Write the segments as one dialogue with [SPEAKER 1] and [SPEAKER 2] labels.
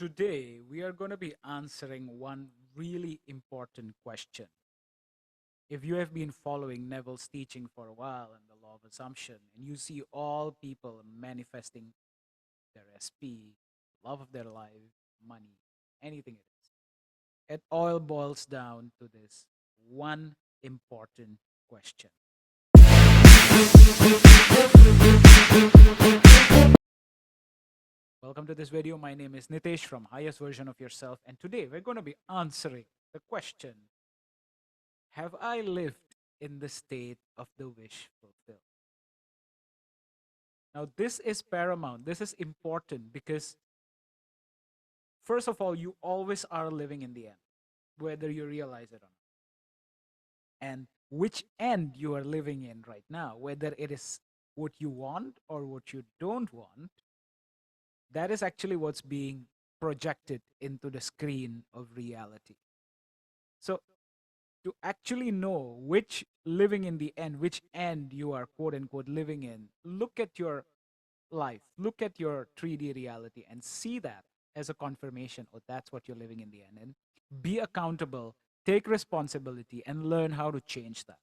[SPEAKER 1] Today, we are going to be answering one really important question. If you have been following Neville's teaching for a while and the law of assumption, and you see all people manifesting their SP, love of their life, money, anything it all boils down to this one important question. Welcome to this video. My name is Nitesh from Highest Version of Yourself, and today we're going to be answering the question: have I lived in the state of the wish fulfilled? Now, this is paramount. This is important because, first of all, you always are living in the end, whether you realize it or not. And which end you are living in right now, whether it is what you want or what you don't want, that is actually what's being projected into the screen of reality. So, to actually know which living in the end, which end you are quote unquote living in, look at your life, look at your 3D reality and see that as a confirmation, oh, that's what you're living in the end. And be accountable, take responsibility, and learn how to change that.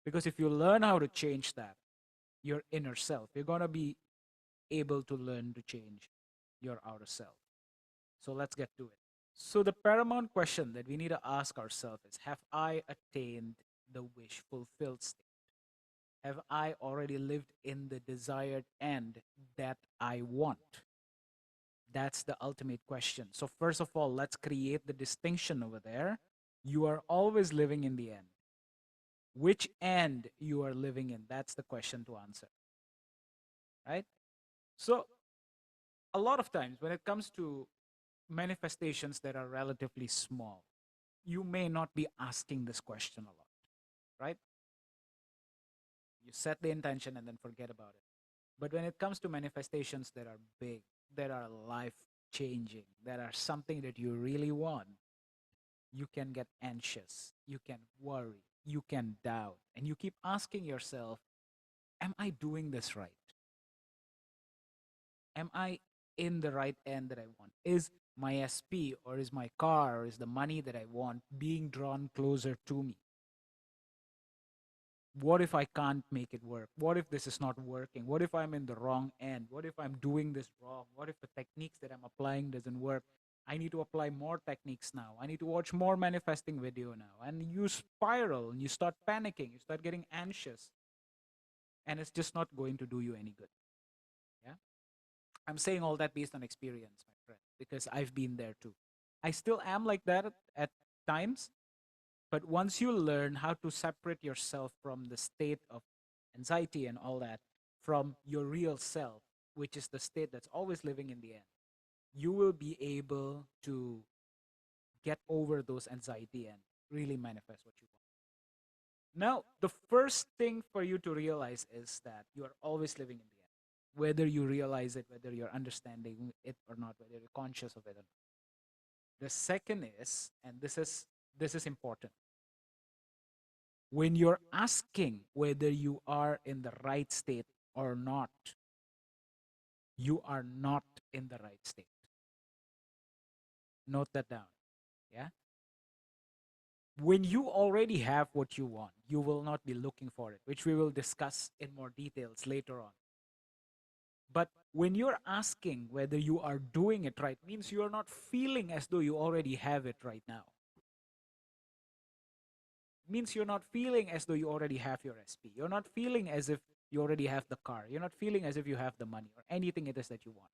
[SPEAKER 1] Because if you learn how to change that, your inner self, you're going to be able to learn to change your outer self. So let's get to it. So, the paramount question that we need to ask ourselves is: have I attained the wish fulfilled state? Have I already lived in the desired end that I want? That's the ultimate question. So, first of all, let's create the distinction over there. You are always living in the end. Which end you are living in? That's the question to answer. Right? So, a lot of times when it comes to manifestations that are relatively small, you may not be asking this question a lot, right? You set the intention and then forget about it. But when it comes to manifestations that are big, that are life changing, that are something that you really want, you can get anxious, you can worry, you can doubt, and you keep asking yourself, am I doing this right? Am I in the right end that I want? Is my SP or is my car or is the money that I want being drawn closer to me? What if I can't make it work? What if this is not working? What if I'm in the wrong end? What if I'm doing this wrong? What if the techniques that I'm applying doesn't work? I need to apply more techniques now. I need to watch more manifesting video now. And you spiral and you start panicking. You start getting anxious. And it's just not going to do you any good. Yeah. I'm saying all that based on experience, my friend, because I've been there too. I still am like that at times. But once you learn how to separate yourself from the state of anxiety and all that, from your real self, which is the state that's always living in the end, you will be able to get over those anxiety and really manifest what you want. Now, the first thing for you to realize is that you are always living in the end, whether you realize it, whether you're understanding it or not, whether you're conscious of it or not. The second is, and this is important, when you're asking whether you are in the right state or not, you are not in the right state. Note that down. Yeah. When you already have what you want, you will not be looking for it, which we will discuss in more details later on. But when you're asking whether you are doing it right, means you are not feeling as though you already have it right now. Means you're not feeling as though you already have your SP. You're not feeling as if you already have the car. You're not feeling as if you have the money or anything it is that you want.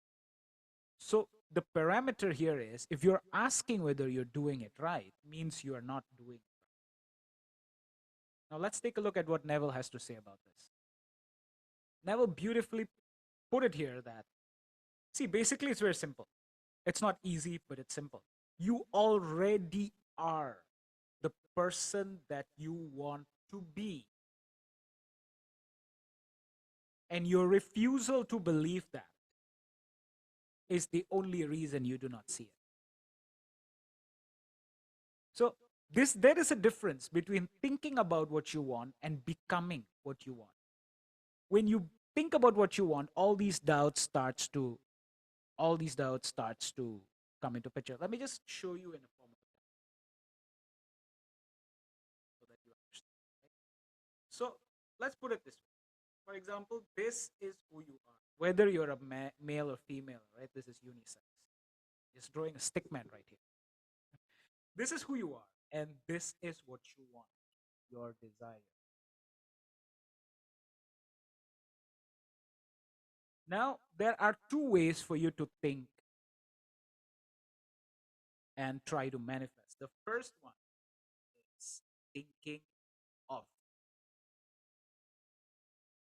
[SPEAKER 1] So the parameter here is, if you're asking whether you're doing it right, means you are not doing it right. Now let's take a look at what Neville has to say about this. Neville beautifully put it here that, see, basically it's very simple. It's not easy, but it's simple. You already are the person that you want to be. And your refusal to believe that is the only reason you do not see it. So there is a difference between thinking about what you want and becoming what you want. When you think about what you want, all these doubts starts to come into picture. Let me just show you in a form of so that you understand. Right? So let's put it this way. For example, this is who you are. Whether you're a male or female, right? This is unisex. Just drawing a stick man right here. This is who you are, and this is what you want, your desire. Now, there are two ways for you to think and try to manifest. The first one is thinking of,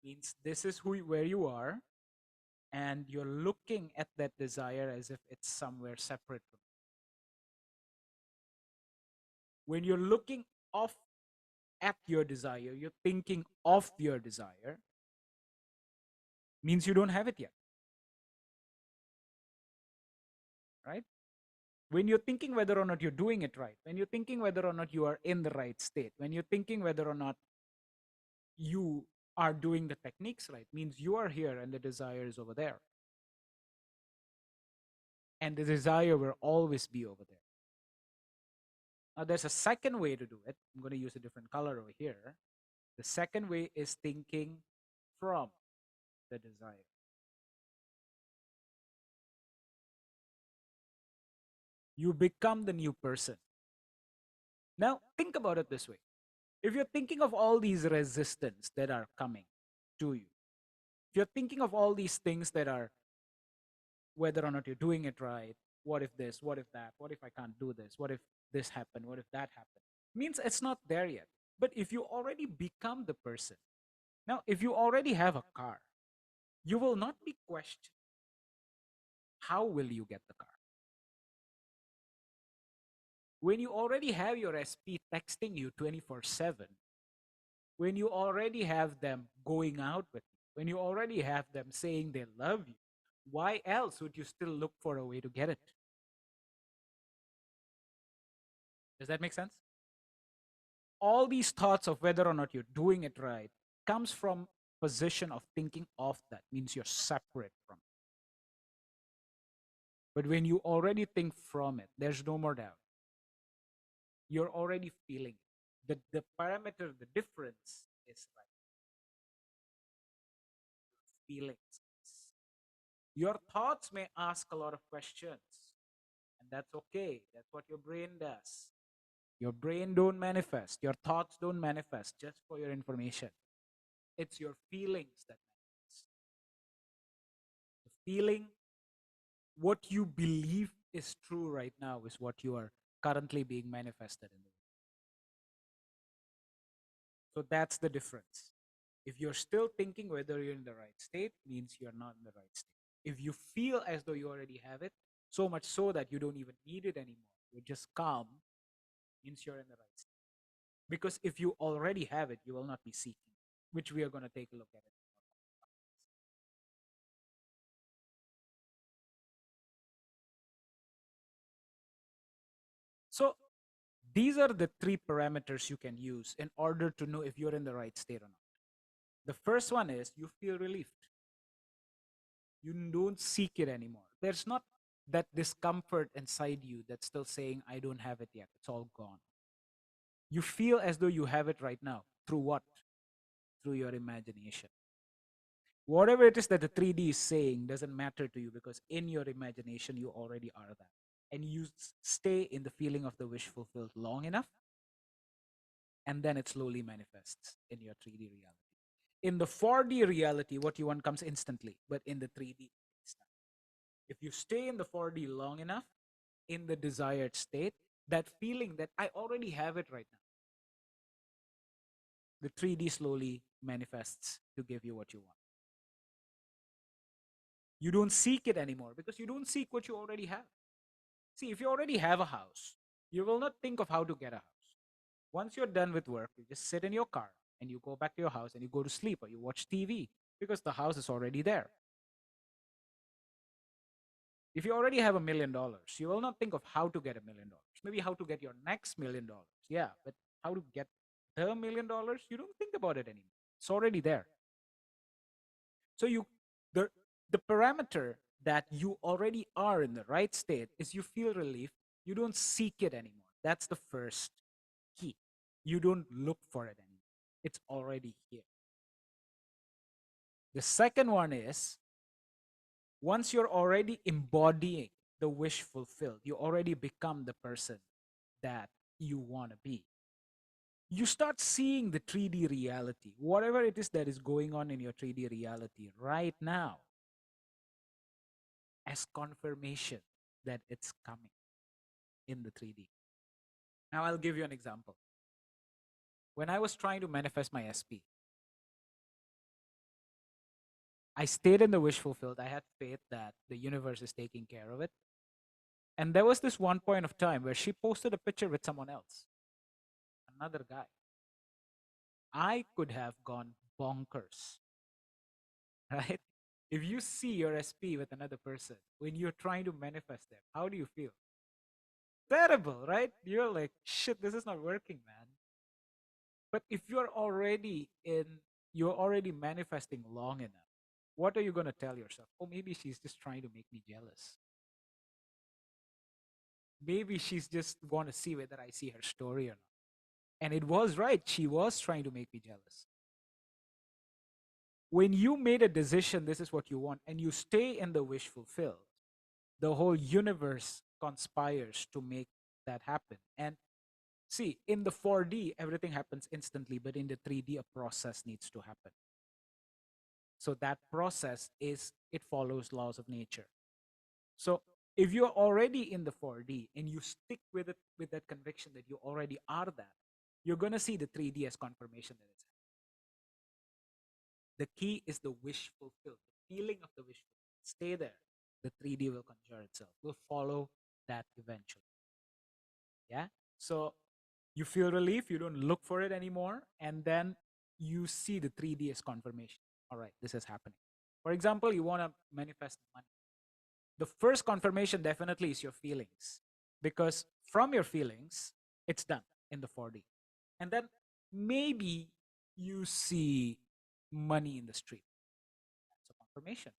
[SPEAKER 1] means this is where you are, and you're looking at that desire as if it's somewhere separate from you. When you're looking off at your desire, you're thinking of your desire, means you don't have it yet, right? When you're thinking whether or not you're doing it right, when you're thinking whether or not you are in the right state, when you're thinking whether or not you are doing the techniques right, means you are here and the desire is over there. And the desire will always be over there. Now, there's a second way to do it. I'm going to use a different color over here. The second way is thinking from the desire. You become the new person. Now, think about it this way. If you're thinking of all these resistance that are coming to you, if you're thinking of all these things that are whether or not you're doing it right, what if this, what if that, what if I can't do this, what if this happened, what if that happened, means it's not there yet. But if you already become the person, now if you already have a car, you will not be questioned how will you get the car. When you already have your SP texting you 24/7, when you already have them going out with you, when you already have them saying they love you, why else would you still look for a way to get it? Does that make sense? All these thoughts of whether or not you're doing it right comes from position of thinking of that, means you're separate from it. But when you already think from it, there's no more doubt. You're already feeling it. The parameter, the difference is like feelings. Your thoughts may ask a lot of questions, and that's okay. That's what your brain does. Your brain don't manifest. Your thoughts don't manifest, just for your information. It's your feelings that manifest. The feeling, what you believe is true right now is what you are currently being manifested in the world. So that's the difference. If you're still thinking whether you're in the right state, means you're not in the right state. If you feel as though you already have it, so much so that you don't even need it anymore, you're just calm, means you're in the right state. Because if you already have it, you will not be seeking, which we are going to take a look at it. So these are the three parameters you can use in order to know if you're in the right state or not. The first one is you feel relieved. You don't seek it anymore. There's not that discomfort inside you that's still saying, I don't have it yet. It's all gone. You feel as though you have it right now. Through what? Through your imagination. Whatever it is that the 3D is saying doesn't matter to you because in your imagination, you already are that. And you stay in the feeling of the wish fulfilled long enough, and then it slowly manifests in your 3D reality. In the 4D reality, what you want comes instantly, but in the 3D, it's not. If you stay in the 4D long enough, in the desired state, that feeling that I already have it right now, the 3D slowly manifests to give you what you want. You don't seek it anymore because you don't seek what you already have. See, if you already have a house, you will not think of how to get a house. Once you're done with work, you just sit in your car and you go back to your house and you go to sleep or you watch TV because the house is already there. If you already have $1 million, you will not think of how to get $1 million. Maybe how to get your next $1 million. Yeah, but how to get the $1 million, you don't think about it anymore. It's already there. So you the the parameter that you already are in the right state is you feel relief. You don't seek it anymore. That's the first key. You don't look for it anymore. It's already here. The second one is once you're already embodying the wish fulfilled, you already become the person that you want to be. You start seeing the 3D reality, whatever it is that is going on in your 3D reality right now, as confirmation that it's coming in the 3D. Now, I'll give you an example. When I was trying to manifest my SP, I stayed in the wish fulfilled. I had faith that the universe is taking care of it. And there was this one point of time where she posted a picture with someone else, another guy. I could have gone bonkers, right? If you see your SP with another person when you're trying to manifest them, how do you feel? Terrible, right? You're like, shit, this is not working, man. But if you're already manifesting long enough, what are you going to tell yourself? Oh, maybe she's just trying to make me jealous. Maybe she's just want to see whether I see her story or not. And it was right. She was trying to make me jealous. When you made a decision, this is what you want, and you stay in the wish fulfilled, the whole universe conspires to make that happen. And see, in the 4D, everything happens instantly, but in the 3D, a process needs to happen. So that process it follows laws of nature. So if you're already in the 4D and you stick with it with that conviction that you already are that, you're gonna see the 3D as confirmation that it's happening. The key is the wish fulfilled, the feeling of the wish fulfilled. Stay there. The 3D will conjure itself. Will follow that eventually. Yeah. So you feel relief, you don't look for it anymore, and then you see the 3D as confirmation. All right, this is happening. For example, you want to manifest money. The first confirmation definitely is your feelings, because from your feelings, it's done in the 4D. And then maybe you see money in the street. That's a confirmation.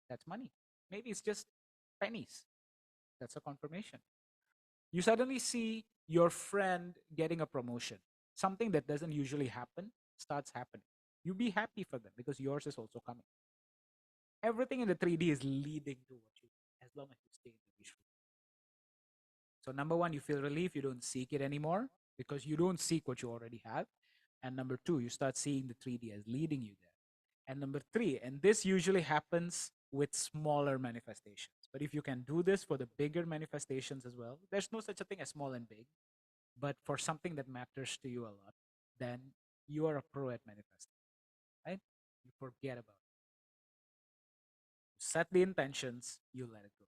[SPEAKER 1] That's money. Maybe it's just pennies. That's a confirmation. You suddenly see your friend getting a promotion. Something that doesn't usually happen starts happening. You be happy for them because yours is also coming. Everything in the 3D is leading to what you as long as you stay in the visual. So number one, you feel relief, you don't seek it anymore because you don't seek what you already have. And number two, you start seeing the 3D as leading you there. And number three, and this usually happens with smaller manifestations. But if you can do this for the bigger manifestations as well, there's no such a thing as small and big. But for something that matters to you a lot, then you are a pro at manifesting, right? You forget about it. You set the intentions, you let it go.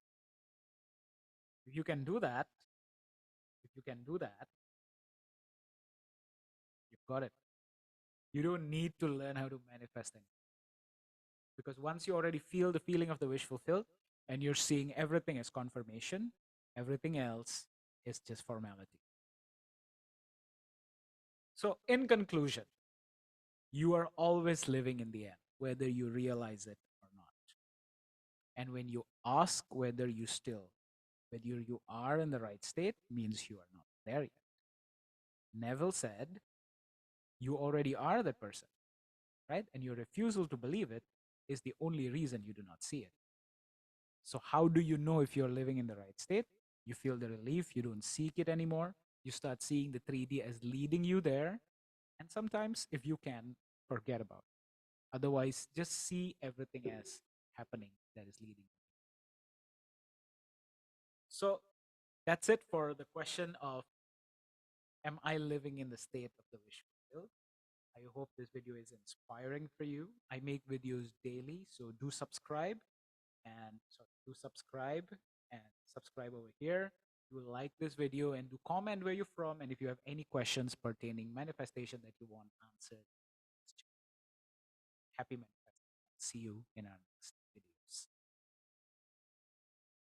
[SPEAKER 1] If you can do that, if you can do that, you've got it. You don't need to learn how to manifest anything. Because once you already feel the feeling of the wish fulfilled and you're seeing everything as confirmation, everything else is just formality. So, in conclusion, you are always living in the end, whether you realize it or not. And when you ask whether you are in the right state, means you are not there yet. Neville said, you already are that person, right? And your refusal to believe it is the only reason you do not see it. So, how do you know if you're living in the right state? You feel the relief, you don't seek it anymore. You start seeing the 3D as leading you there. And sometimes, if you can, forget about it. Otherwise, just see everything as happening that is leading. So, that's it for the question of am I living in the state of the wish fulfilled? I hope this video is inspiring for you. I make videos daily, so do subscribe and subscribe over here. You will like this video and do comment where you're from, and if you have any questions pertaining manifestation that you want answered, happy manifesting. See you in our next